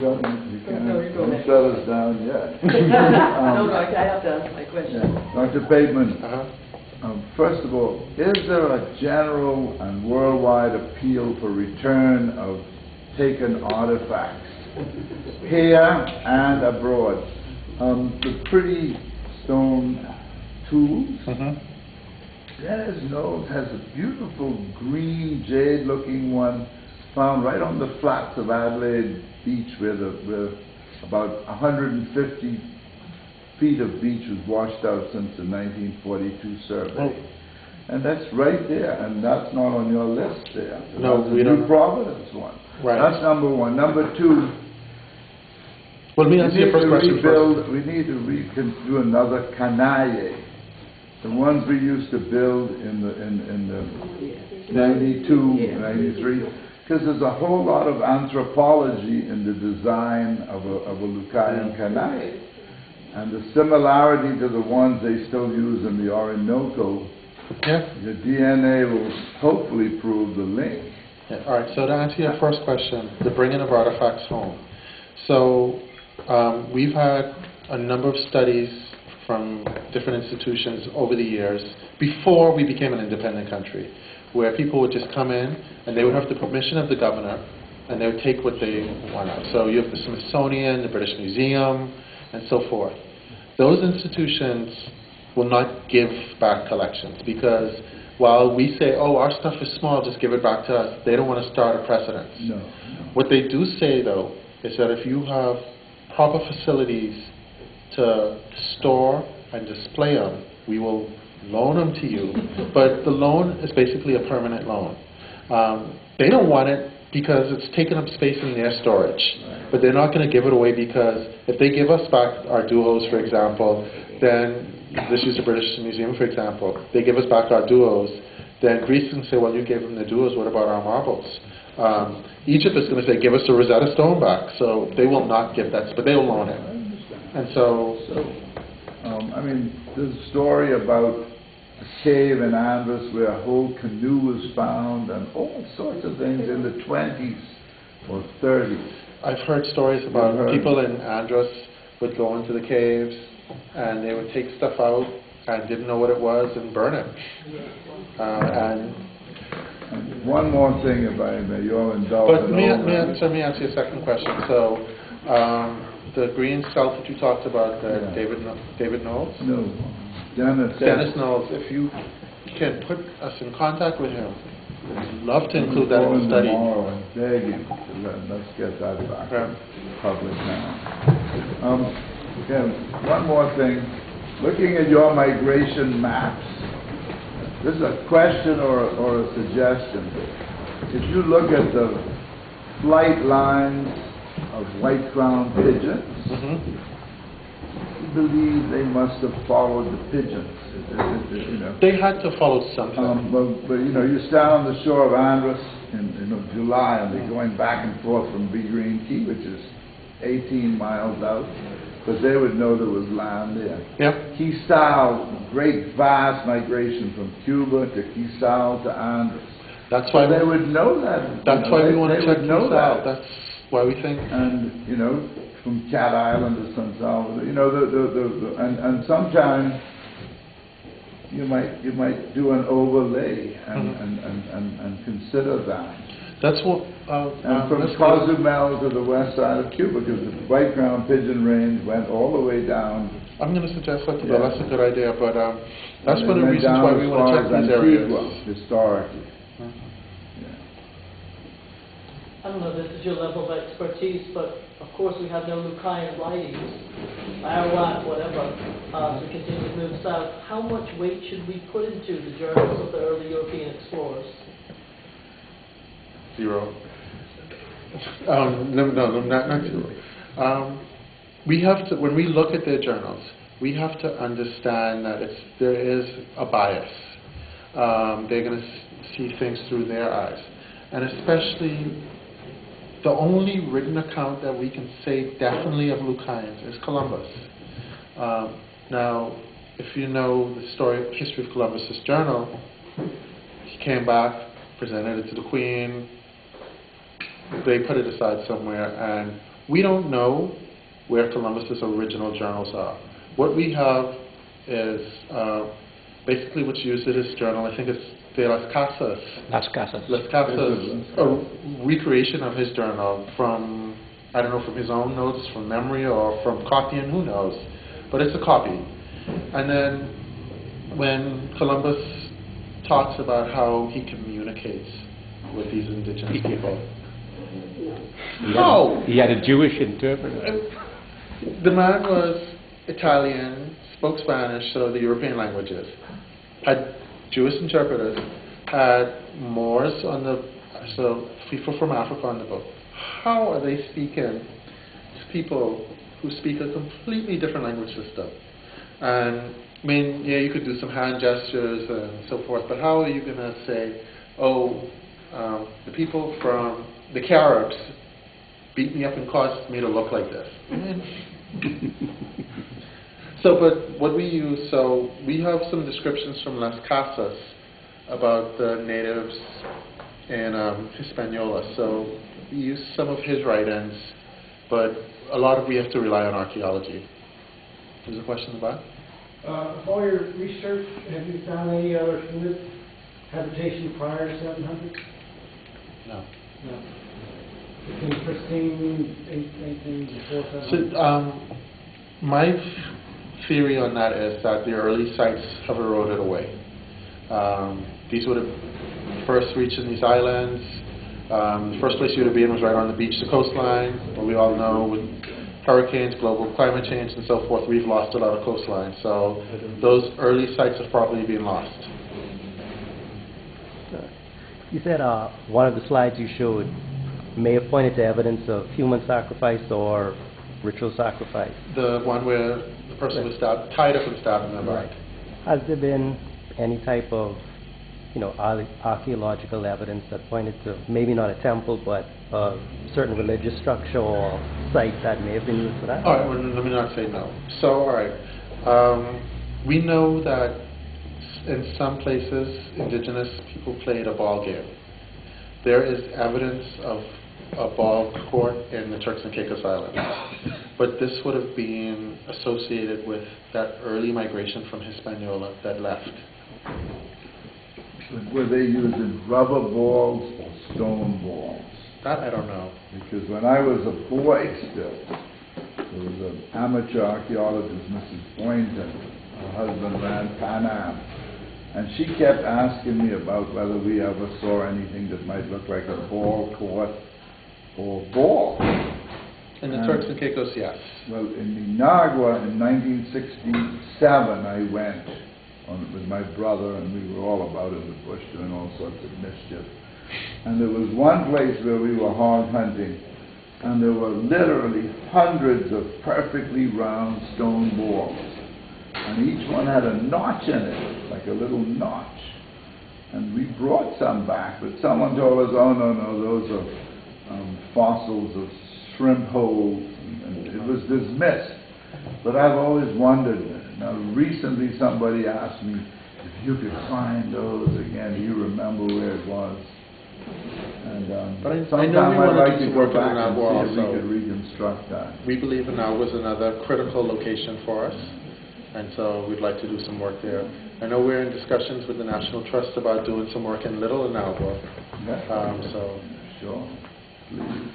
Don't shut us down yet. No, I have to ask my question. Yeah. Dr. Pateman, first of all, is there a general and worldwide appeal for return of taken artifacts here and abroad? The pretty stone tools. Dennis Knowles has a beautiful green jade-looking one found right on the flats of Adelaide Beach, where about 150 feet of beach was washed out since the 1942 survey. And that's right there, and that's not on your list there. So no, we don't. New Providence one. Right. That's number one. Number two. Well, let me answer your first question first. We need to do another canaille. The ones we used to build in the 92, 93, because there's a whole lot of anthropology in the design of a Lucayan canaille. And the similarity to the ones they still use in the Orinoco, the DNA will hopefully prove the link. Yeah, all right, so to answer your first question, the bringing of artifacts home. So we've had a number of studies from different institutions over the years, before we became an independent country, where people would just come in and they would have the permission of the governor and they would take what they want out. So you have the Smithsonian, the British Museum, and so forth. Those institutions will not give back collections because while we say, oh, our stuff is small, just give it back to us, they don't want to start a precedent. No. What they do say, though, is that if you have proper facilities to store and display them, we will loan them to you. But the loan is basically a permanent loan. They don't want it because it's taking up space in their storage. But they're not going to give it away because if they give us back our duos, for example, then, let's use the British Museum, for example, they give us back our duos, then Greece can say, well, you gave them the duos, what about our marbles? Egypt is going to say, give us the Rosetta Stone back. So they will not give that, but they will loan it. And so I mean, there's a story about a cave in Andros where a whole canoe was found and all sorts of things in the 20s or 30s. I've heard stories about people in Andros would go into the caves and they would take stuff out and didn't know what it was and burn it. And one more thing, if I may, you'll indulge. But let me answer your second question. So the green celt that you talked about, David Knowles? No, Dennis Knowles. If you can put us in contact with him, I'd love to include that in the study. Beg you, let's get that back to public now. Okay, one more thing. Looking at your migration maps, this is a question or a suggestion. If you look at the flight lines of white-crowned pigeons, you believe they must have followed the pigeons. You know. They had to follow something. But you know, you stand on the shore of Andros in July, and they're going back and forth from Big Green Key, which is 18 miles out, because they would know there was land there. Yeah. Key Sal, great vast migration from Cuba to Key Sal to Andros. That's why they would know that. That's why we want to check Key Sal. That's why we think. And you know, from Cat Island to San Salvador, you know, and sometimes you might do an overlay and consider that. That's what. And from Cozumel to the west side of Cuba, because the white-crowned pigeon range went all the way down. I'm going to suggest that. That's a good idea, but that's one of the reasons why we want to check these areas historically. I don't know if this is your level of expertise, but of course we have no Lucayan writings, Arawak, whatever, as we continue to move south. How much weight should we put into the journals of the early European explorers? 0. No, not 0. We have to, when we look at their journals, we have to understand that there is a bias. They're going to see things through their eyes. And especially, the only written account that we can say definitely of Lucayans is Columbus. Now, if you know the history of Columbus's journal, he came back, presented it to the Queen, they put it aside somewhere, and We don't know where Columbus's original journals are. What we have is basically what's used in his journal. I think it's de las Casas. Las Casas. Las Casas, a recreation of his journal from, I don't know, from his own notes, from memory, or from copying, who knows. But it's a copy. And then when Columbus talks about how he communicates with these indigenous people. He had a Jewish interpreter. The man was Italian, spoke Spanish, so the European languages. Had Jewish interpreters, had Moors on the, so people from Africa on the boat. How are they speaking to people who speak a completely different language system? And I mean, yeah, you could do some hand gestures and so forth, but how are you going to say, oh, the people from the Caribs beat me up and caused me to look like this? So, but what we use, so we have some descriptions from Las Casas about the natives in Hispaniola. So we use some of his write-ins, but a lot of we have to rely on archaeology. There's a question about? All your research, have you found any other human habitation prior to 700? No. No. Anything pristine, anything before 700? So, my theory on that is that the early sites have eroded away. These would have first reached in these islands. The first place you would have been was right on the beach, the coastline. But we all know with hurricanes, global climate change, and so forth, we've lost a lot of coastline. So those early sites have probably been lost. You said one of the slides you showed may have pointed to evidence of human sacrifice or ritual sacrifice. The one where the person was stabbed, tied up and stabbed in the back. Has there been any type of, archaeological evidence that pointed to maybe not a temple, but a certain religious structure or site that may have been used for that? All right, well, let me not say no. So, all right, we know that in some places, indigenous people played a ball game. There is evidence of a ball court in the Turks and Caicos Islands, but this would have been associated with that early migration from Hispaniola that left. Were they using rubber balls or stone balls? That I don't know. Because when I was a boy still, there was an amateur archaeologist, Mrs. Boynton. Her husband ran Pan Am. And she kept asking me about whether we ever saw anything that might look like a ball court or ball. In the Turks and Caicos, yes. Well, in Niagara in 1967, I went with my brother, and we were all about in the bush doing all sorts of mischief. And there was one place where we were hog hunting, and there were literally hundreds of perfectly round stone balls. And each one had a notch in it, like a little notch. And we brought some back, but someone told us, oh, no, those are fossils of shrimp holes, and it was dismissed. But I've always wondered. Now, recently somebody asked me if you could find those again. Do you remember where it was? And but I sometime know we I'd want to like do to some go work back on and that see if we also. could reconstruct that. We believe Nassau was another critical location for us, and so we'd like to do some work there. I know we're in discussions with the National Trust about doing some work in Little Nassau. So sure, please.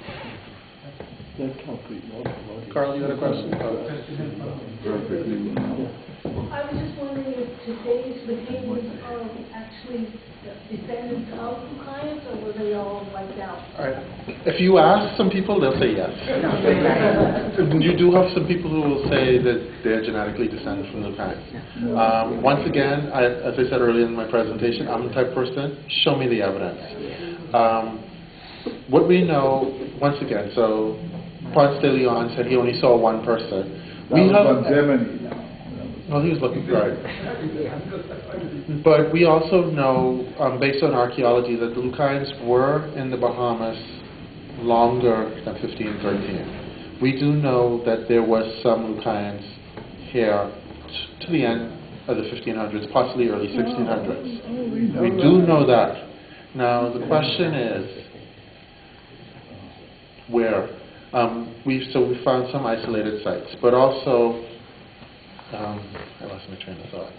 Carl, you had a question? Perfectly. I was just wondering if today's retainers are actually descendants of Lucayans, or were they all wiped out? All right. If you ask some people, they'll say yes. You do have some people who will say that they're genetically descended from Lucayans. Once again, as I said earlier in my presentation, I'm the type of person, show me the evidence. What we know, once again, so Ponce de Leon said he only saw one person. Well, he was looking for it. But we also know, based on archaeology, that the Lucayans were in the Bahamas longer than 1513. We do know that there was some Lucayans here to the end of the 1500s, possibly early 1600s. We do know that. Now, the question is, where? So we found some isolated sites, but also, I lost my train of thought.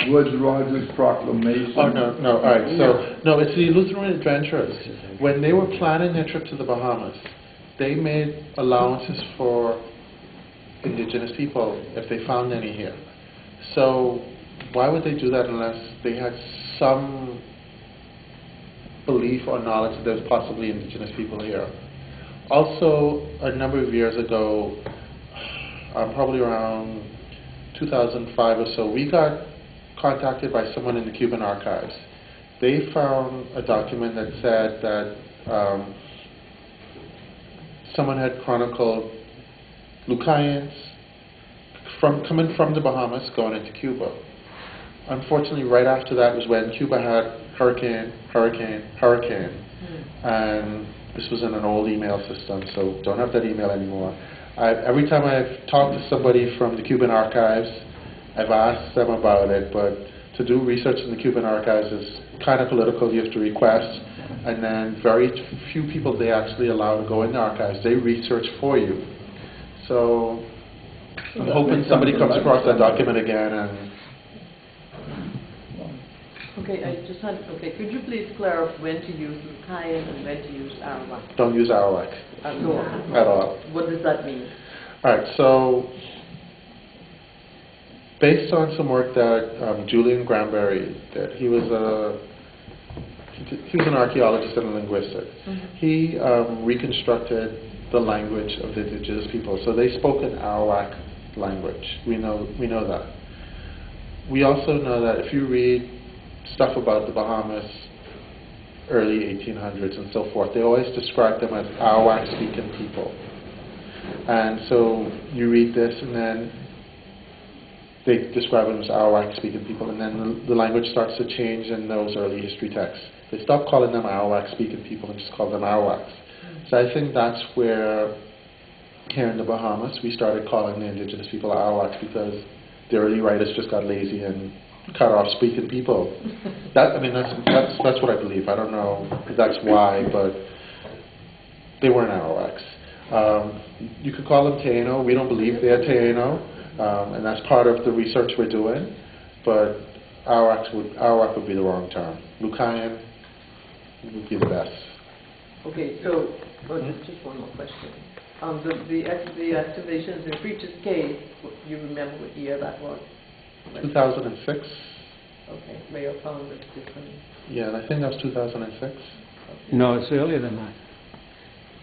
Woods Rogers Proclamation. Oh, no, all right, so, no, it's the Lutheran Adventurers. When they were planning their trip to the Bahamas, they made allowances for indigenous people if they found any here. So why would they do that unless they had some belief or knowledge that there's possibly indigenous people here? Also, a number of years ago, probably around 2005 or so, we got contacted by someone in the Cuban archives. They found a document that said that someone had chronicled Lucayans coming from the Bahamas going into Cuba. Unfortunately, right after that was when Cuba had hurricane, and this was in an old email system, so don't have that email anymore. Every time I've talked to somebody from the Cuban archives, I've asked them about it, but to do research in the Cuban archives is kind of political. You have to request, and then very few people they actually allow to go in the archives. They research for you. So I'm hoping somebody comes across that document again. And okay, could you please clarify when to use Lucayan and when to use Arawak? don't use Arawak at all. What does that mean? All right, so based on some work that Julian Granberry did, he was an archaeologist and a linguist. He reconstructed the language of the indigenous people. So they spoke an Arawak language. We know that. We also know that if you read stuff about the Bahamas, early 1800s and so forth, they always describe them as Arawak-speaking people. And so you read this, and then they describe them as Arawak-speaking people, and then the language starts to change in those early history texts. They stop calling them Arawak-speaking people and just call them Arawaks. So I think that's where, here in the Bahamas, we started calling the indigenous people Arawaks because the early writers just got lazy and cut off speaking people. That's what I believe. I don't know if that's why, but they weren't Arawaks. You could call them Taino. We don't believe they're Taino, and that's part of the research we're doing. But Arawak would be the wrong term. Lucayan would be the best. Okay, so just one more question. The activations in Preacher's Cave, you remember what year that was? 2006. Okay, may have found it different. Yeah, and I think that was 2006. Okay. No, it's earlier than that.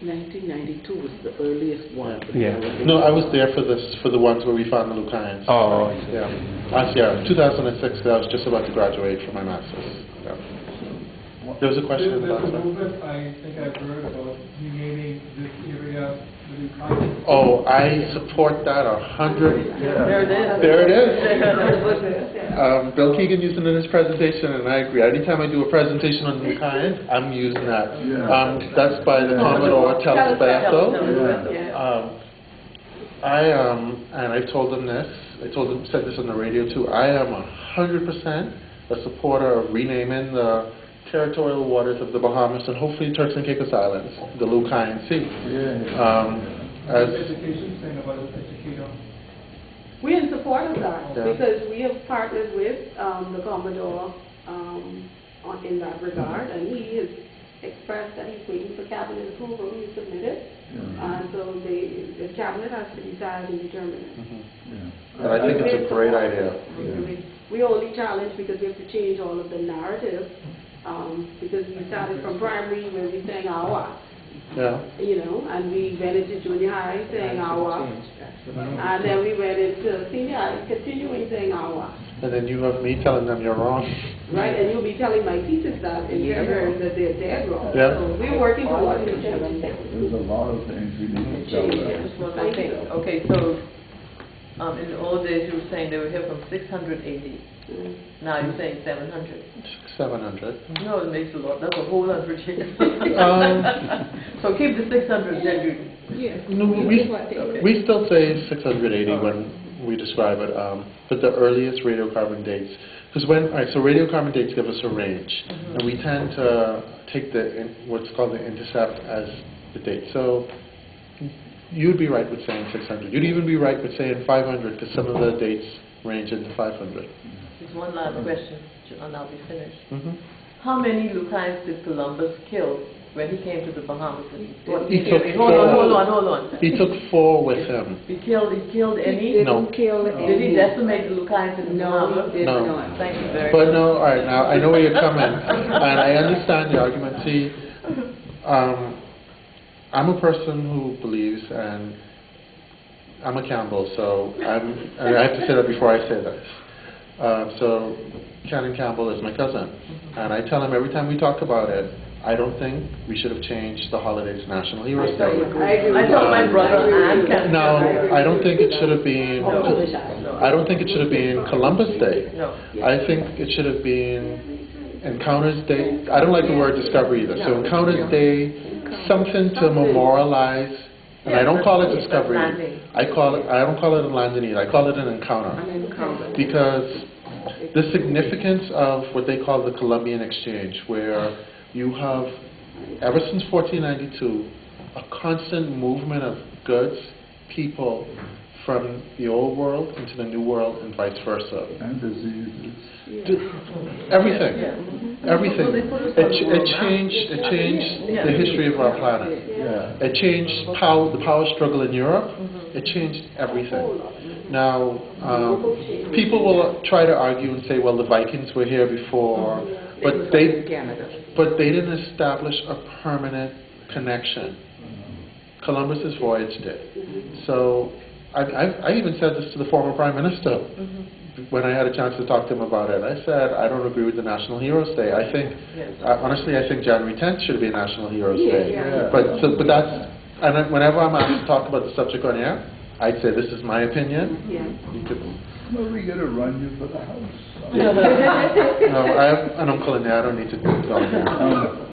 1992 was the earliest one. Yeah. No, I was there for the ones where we found the Lucayans. Oh, I see. Yeah, 2006. I was just about to graduate from my master's. Yeah. There was a question in the There's last a one. movement, I think I've heard about renaming this area the Lucayan. Oh, I support that 100. There it is. There it is. Bill Keegan used it in his presentation, and I agree. Anytime I do a presentation on Lucayan, I'm using that. That's by the Commodore Telespasto. And I told him this. Said this on the radio too. I am 100% a supporter of renaming the territorial waters of the Bahamas and hopefully Turks and Caicos Islands, the Lucayan Sea. Education, saying about educator. We're in support of that Yeah. because we have partnered with the Commodore in that regard, and he has expressed that he's waiting for cabinet approval. He submitted, and so the cabinet has to decide and determine it. And I think it's a great idea. We only challenge because we have to change all of the narrative, because we started from primary where we sang Awa, and we went into junior high saying Awa, and then we went into senior high continuing saying Awa. And then you have me telling them you're wrong. Right, and you'll be telling my teachers that and telling them that they're dead wrong. Yeah. So we're working towards it. There's a lot of things we need to tell them. Just one more thing. Okay, so in the old days you were saying they were here from 680. Now you're saying 700. 700. No, it makes a lot. That's a whole 100 years. So keep the 600 then No, we still say 680 when we describe it, but the earliest radiocarbon dates Because all right, so radiocarbon dates give us a range, and we tend to take what's called the intercept as the date. So you'd be right with saying 600. You'd even be right with saying 500, because some of the dates range into 500. Just one last question, and I'll be finished. Mm-hmm. How many Lucayans did Columbus kill when he came to the Bahamas? He took hold on. He took 4 with him. He killed any? He No. didn't kill any. Did he decimate the Lucayans in the No, Bahamas? he did No. not. Thank you very But much. no, all right, now I know where you're coming, and I understand the argument. See, I'm a person who believes, and I'm a Campbell, so and I have to say that before I say this. So Canon Campbell is my cousin, and I tell him every time we talk about it, I don't think we should have changed the holiday to National Heroes Day. I told my brother and Ken. No, I don't think it should have been. I don't think it should have been Columbus Day. No. I think it should have been Encounters Day. I don't like the word discovery either. So Encounters Day, something to memorialize. And I don't call it discovery. I don't call it a landing either. I call it an encounter. Because the significance of what they call the Columbian Exchange, where you have, ever since 1492, a constant movement of goods, people, from the old world into the new world and vice versa. And diseases. Everything. Everything. It changed the history of our planet. Yeah. It changed the power struggle in Europe. It changed everything. Now, people will try to argue and say, well, the Vikings were here before, but they didn't establish a permanent connection. Columbus's voyage did. So I even said this to the former Prime Minister when I had a chance to talk to him about it. I said, I don't agree with the National Heroes Day. I think, honestly, I think January 10th should be a National Heroes Day. But that's, and whenever I'm asked to talk about the subject on air, I'd say this is my opinion. You could, Well, we gotta run you for the house. no, I have an uncle in there. I don't need to go in there.